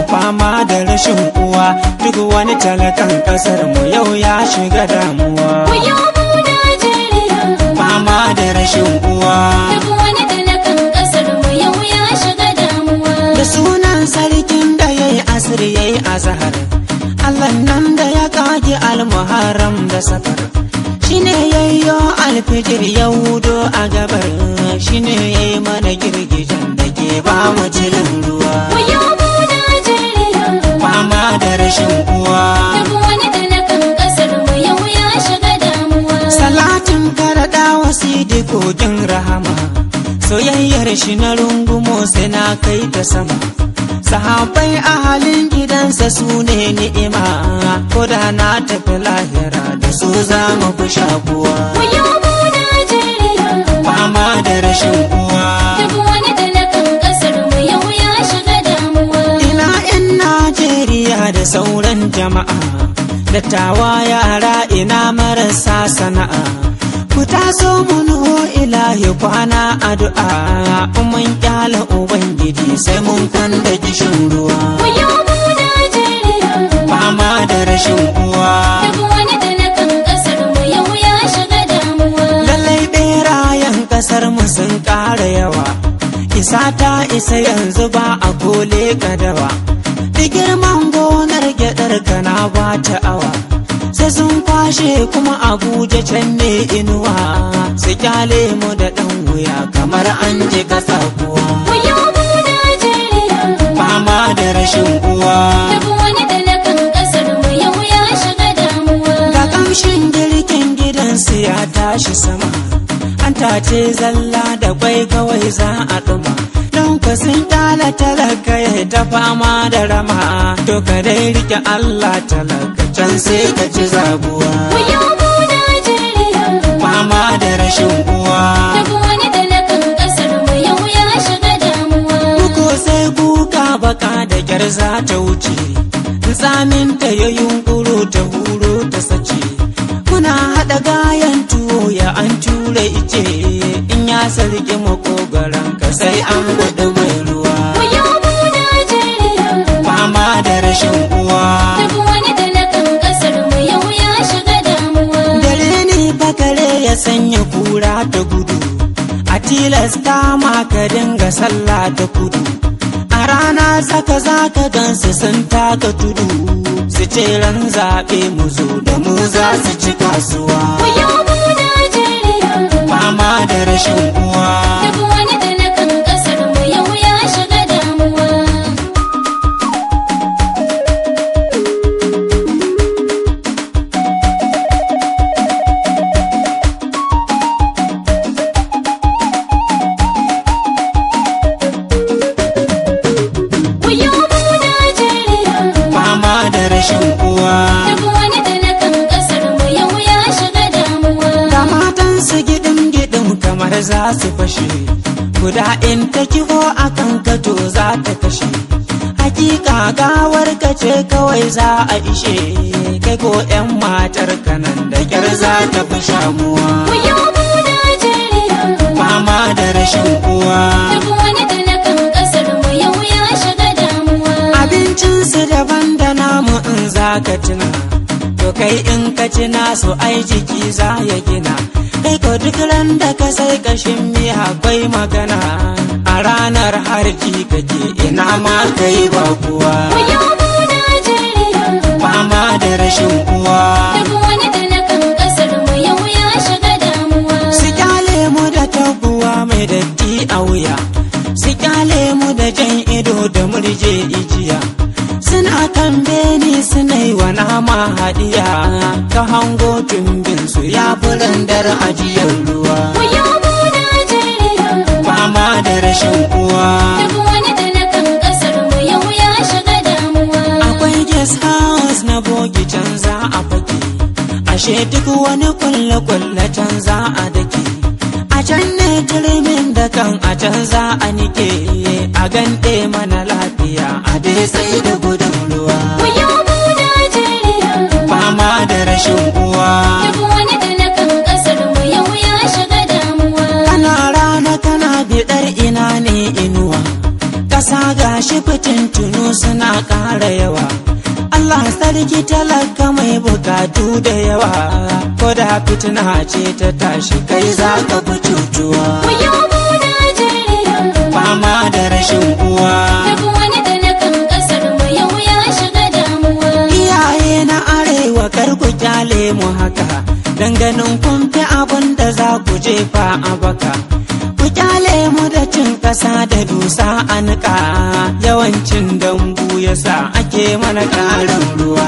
fama da rashin uwa, duk wani talakan kasar mu yau ya shiga damuwa. Fama da rashin uwa, duk wani talakan kasar mu yau ya shiga damuwa. Da sunan sarkin da yayi asir yayi azhar, Allah nan da ya kage almuharram da safar, shine yayyo alfijir ya hudo a gabar, shine yayi mana girgijen da ke ba mu jilin ruwa. Fama da rashin uwa, duk wani talakan kasar mu yau ya shiga damuwa. Salatin karada wasidi kogin rahama, soyayyar shi na rungumo sai na kai ta sama. Sahabai a halin gidansa su ne ni'ima, ko da na tafi lahira da su za mu fi shakuwa. Fama da rashin uwa, duk wani talakan kasar mu yau ya shiga damuwa. ina 'yan Najeriya da sauran jama'a, dattawa yara ina marasa sana'a, ku taso mu nuho ilahi kwana addu'a, mun kyala ubangiji sai mun kwanda kishin ruwa. Fama da rashin uwa, duk wani talakan kasar mu yau ya shiga damuwa. lallai berayen kasar mu sun ƙara yawa, isa ta isa yanzu ba a kole kadawa, da girman gonar gyaɗar kana ba ta awa, sai sun kwashe kuma Abuja can ne inuwa, su kyale mu da ɗan wuya kamar an ji kasa kuwa. Fama da rashin uwa, duk wani talakan kasar mu yau ya shiga damuwa. ga kamshin girkin gidansu ya tashi sama, an tace zalla da kwai kawai za a ɗuma, don sun kyala talaka ya ta fama da rama, to ka dai rike Allah talaka can sai ka ci zabuwa. Fama da rashin uwa, duk wani talakan kasar mu yau ya shiga damuwa. ko sai kuka baka da kyar za ta wuce, tsamin ta ya yunkuro ta huro ta sace, kuna haɗa gayan tuwo ya an ture ice, in ya sarki makogaran ka sai an gudu mai ruwa. Fama da rashin uwa, duk wani talakan kasar mu yau ya shiga damuwa. dare ne bakare ya sanya kura ta gudu, a tilasta ma ka dinga sallah ta kudu, a rana zaka gansu sun taka tudu, su ce ran zaɓe mu zo da mu za su ci kasuwa. Fama da rashin uwa, duk wani talakan kasar mu yau ya shiga damuwa. fama da rashin uwa, duk wani talakan kasar mu yau ya shiga damuwa. da matan su gidim kamar za su fashe, guda in ta kiho akan kato za ta kashe, hakika gawar ka ce kawai za a ishe, kai ko 'yan matar kanan da kyar za ta fi shamuwa. Fama da rashin uwa, duk wani talakan kasar mu yau ya shiga damuwa. abincinsu daban da namu in za ka tuna, to kai in ka ci nasu ai jiki za ya gina, kai ko duk ran da ka sai kashin miya akwai magana, a ranar harji kake ina ma kai ba kuwa. Fama da rashin uwa, duk wani talakan kasar mu yau ya shiga damuwa. su kyale mu da taguwa mai datti a wuya, su kyale mu da jan ido da murje ijiya, suna kan beni suna yi wa nama hadiya, ka hango tumbin su ya furandar ajiyar ruwa. Fama da rashin uwa, duk wani talakan kasar mu yau ya shiga damuwa. akwai guest house na bogi can za a fake, ashe duk wani kulle-kulle can za a dake, a can ne turmin da kan a can za a nike, a gande mana lafiya a dai sai da gudun ruwa. Fama da rashin uwa, duk wani talakan kasar mu yau ya shiga damuwa. bidar ina ne inuwa, ƙasa gashi fitintunu suna ƙara yawa. Allah sarki talaka mai bukatu da yawa, ko da fitina ce ta tashi kai za ka fi cutuwa. Fama da rashin uwa, duk wani talakan kasar mu yau ya shiga damuwa. iyaye na arewa kar ku kyale mu haka, danganin kun fi abin da za ku jefa a baka. Ku kyale mu da cin ƙasa da dusa a niƙa, yawancin dambu yasa ake mana ƙarin ruwa.